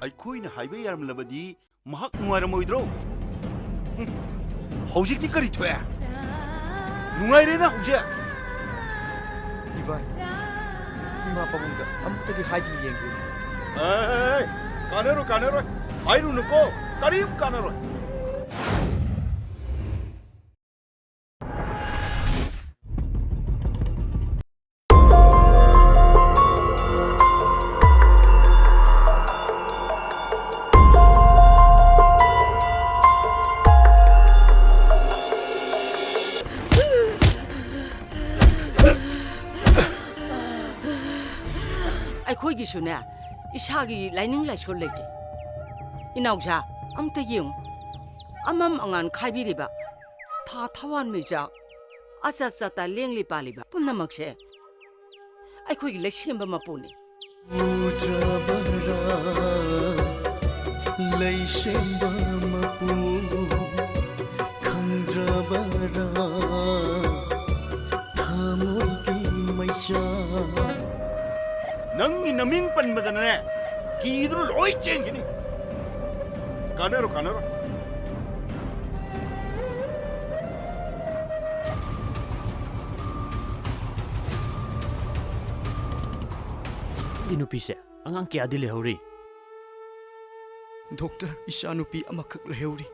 ꯑꯩꯈꯣꯏꯅ ꯍꯥꯏꯕ ꯌꯥꯔꯝꯂꯕꯗꯤ ꯃꯍꯥꯛ ꯅꯨꯡꯉꯥꯏꯔꯝꯃꯣꯏꯗ꯭ꯔꯣ? ꯍꯧꯖꯤꯛꯇꯤ ꯀꯔꯤ ꯊꯣꯛꯑꯦ? ꯅꯨꯡꯉꯥꯏꯔꯦꯅ ꯍꯧꯖꯤꯛ? 이발 이마 빠봉다 아무것도 하이드미 얘기. 에이, 까내로 하이루는 거 까리움 까내로. ꯑꯩꯈꯣꯏꯒꯤꯁꯨꯅꯦ ꯏꯁꯥꯒꯤ ꯂꯥꯏꯅꯤꯡ ꯂꯥꯏꯁꯣꯜ ꯂꯩꯖꯩ ꯏꯅꯥꯎꯖꯥ ꯑꯝꯇ ꯌꯦꯡꯉꯨ ꯑꯃꯝ ꯑꯉꯥꯟ ꯈꯥꯏꯕꯤꯔꯤꯕ ꯊꯥ ꯊꯋꯥꯟꯃꯤꯆꯥꯛ ꯑꯆꯥ ꯆꯥꯇꯥ ꯂꯦꯡꯂꯤ ꯄꯥꯜꯂꯤꯕ ꯄꯨꯝꯅꯃꯛꯁꯦ ꯑꯩꯈꯣꯏꯒꯤ ꯂꯩꯁꯦꯝꯕ ꯃꯄꯨꯅꯤ ꯎꯗ꯭ꯔꯕꯔꯥ ꯂꯩꯁꯦꯝꯕ ꯃꯄꯨ ꯈꯪꯗ꯭ꯔꯕꯔꯥ ꯊꯃꯣꯏꯒꯤ ꯃꯩꯆꯥꯛ ꯅꯪꯒꯤ ꯅꯃꯤꯡ ꯄꯟꯕꯗꯅꯦ ꯀꯤꯗꯨꯅ ꯂꯣꯏ ꯆꯦꯟꯈꯤꯅꯤ. 까내로. 이 누피세 안강 깨야디 레호리. 독tor 이샤누피 아마칵 레오리.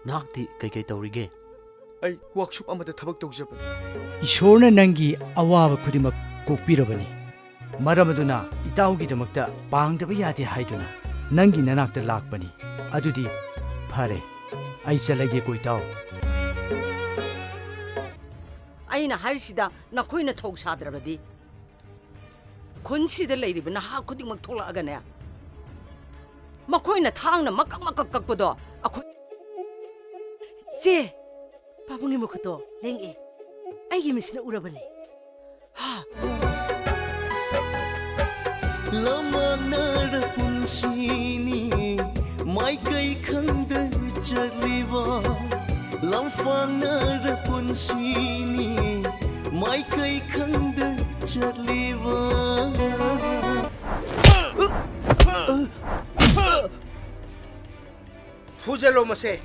나학티 kaikai tawrige. ꯑꯩ ꯋꯥꯛꯁꯣꯞ ꯑꯃꯗ ꯊꯕꯛ ꯇꯧꯖꯕꯅꯤ. ꯏꯁꯣꯔꯅ ꯅꯪꯒꯤ ꯑꯋꯥꯕ ꯈꯨꯗꯤꯡꯃꯛ ꯀꯣꯛꯄꯤꯔꯕꯅꯤ. ꯃꯔꯝ ꯑꯗꯨꯅ ꯏꯇꯥꯎꯒꯤꯗꯃꯛꯇ ꯄꯥꯡꯗꯕ ꯌꯥꯗꯦ ꯍꯥꯏꯗꯨꯅ ꯅꯪꯒꯤ ꯅꯅꯥꯛꯇ ꯂꯥꯛꯄꯅꯤ. ꯑꯗꯨꯗꯤ ꯐꯔꯦ, ꯑꯩ ꯆꯠꯂꯒꯦꯀꯣ ꯏꯇꯥꯎ. ꯑꯩꯅ ꯍꯥꯏꯔꯤꯁꯤꯗ ꯅꯈꯣꯏꯅ ꯊꯧ ꯁꯥꯗ꯭ꯔꯕꯗꯤ ꯈꯨꯟꯁꯤꯗ ꯂꯩꯔꯤꯕ ꯅꯍꯥ ꯈꯨꯗꯤꯡꯃꯛ ꯊꯣꯛꯂꯛꯑꯒꯅꯦ ꯃꯈꯣꯏꯅ ꯊꯥꯡꯅ ꯃꯀꯛ ꯀꯛꯄꯗꯣ ꯑꯩꯈꯣꯏ ꯆꯦ ꯄꯥꯕꯨꯡꯒꯤ ꯃꯈꯨꯠꯇꯣ ꯂꯦꯡꯉꯛꯑꯦ. ꯑꯩꯒꯤ ꯃꯤꯠꯁꯤꯅ ꯎꯔꯕꯅꯤ. ꯂꯃꯥꯛꯅꯔ ꯄꯨꯟꯁꯤꯅꯤ ꯃꯥꯏꯀꯩ ꯈꯪꯗ ꯆꯠꯂꯤꯕ ꯂꯝꯐꯥꯡꯅꯔ ꯄꯨꯟꯁꯤꯅꯤ ꯃꯥꯏꯀꯩ ꯈꯪꯗ ꯆꯠꯂꯤꯕ 푸젤로 마세.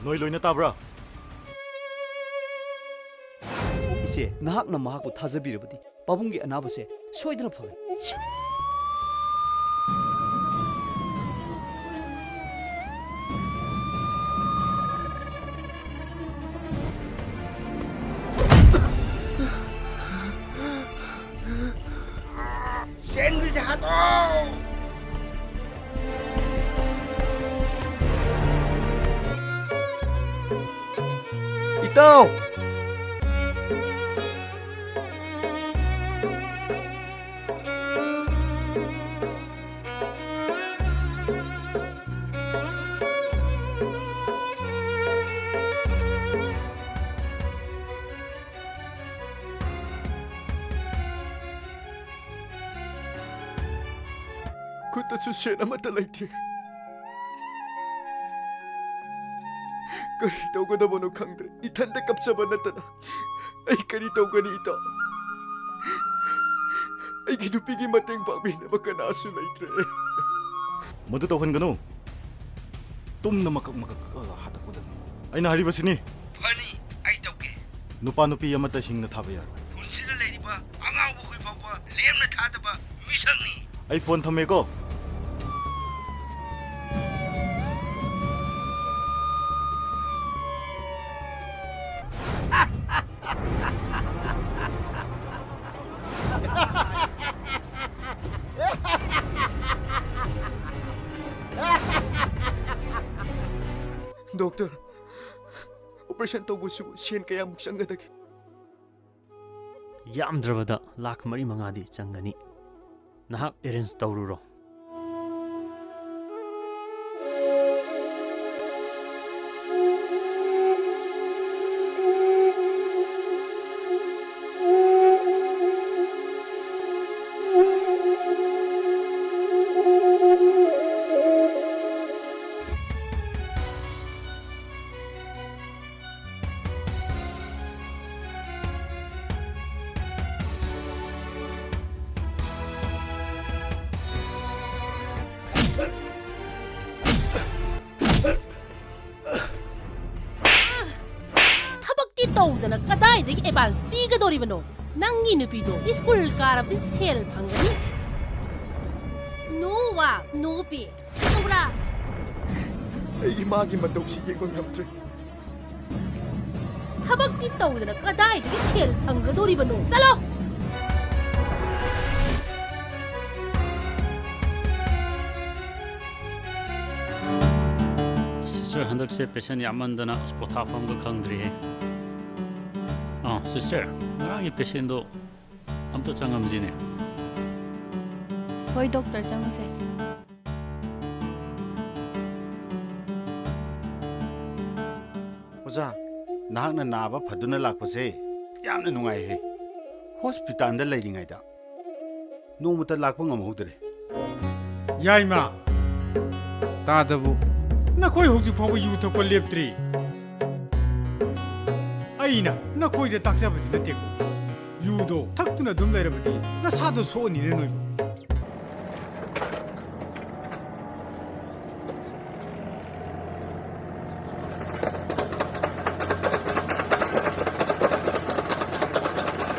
너희 로이나 따브라. 이제 나학나 마하고 타자비르버디 빠붕기 아나버세 소이드나 파게. 샌드위치 하도. 이따오. 그것도 수시에나 맞다 라이티. Kari daw ko na mo nung kangdre. Itanda kap sa banata na. Ay kari daw ka ni ito. Ay ginupigi mateng pangbi na makanaso na itre. 모두 다 환가노. 똥나 막막 하다 거든. 아이 나 하리버스니. 아니, 아이 덕게. 누빠누피 야마타 힝나 타바야. 군시를 내리봐. 앙아우 보고 봐봐. 렘나 타다봐. 미상니. 아이 폰 탐메고. Doktor, operasyon taubusu siyan kaya muksanggadag. ꯌꯥꯝꯗ꯭ꯔꯕꯗ ꯂꯥꯛ 4-5ꯗꯤ ꯆꯪꯒꯅꯤ. ꯅꯍꯥꯛ arrange ꯇꯧꯔꯨꯔꯣ. ꯇꯧꯗꯅ ꯀꯗꯥꯏꯗꯒꯤ advance ꯄꯤꯒꯗꯧꯔꯤꯕꯅꯣ? ꯅꯪꯒꯤ ꯅꯨꯄꯤꯗꯣ school ꯀꯥꯔꯕꯗꯤ ꯁꯦꯜ ꯐꯪꯒꯅꯤ. ꯅꯣ ꯋꯥ ꯅꯣ ꯄꯦ. ꯈꯪꯕ꯭ꯔꯥ? ꯑꯩ ꯏꯃꯥꯒꯤ ꯃꯇꯧꯁꯤ ꯌꯦꯡꯕ ꯉꯝꯗ꯭ꯔꯦ. ꯊꯕꯛꯇꯤ ꯇꯧꯗꯅ ꯀꯗꯥꯏꯗꯒꯤ ꯁꯦꯜ ꯐꯪꯒꯗꯧꯔꯤꯕꯅꯣ? ꯆꯠꯂꯣ! Sister, handakse patient yammandana pothafamga khangdrihe. Sister, ngarang patient do amta changamjine. Hoi doctor changse. Oza, nahakna naba phaduna lakpase yamna nungai he. Hospital da leiringai da. Nomata lakpa ngamhodre. Yaima. Tadabu. Nakoi hojik phaw yu thokpa leptri. Aina nakoi de taksabadi nate ko. Yu do thakuna dum lairabadi na sado so ni ne noi.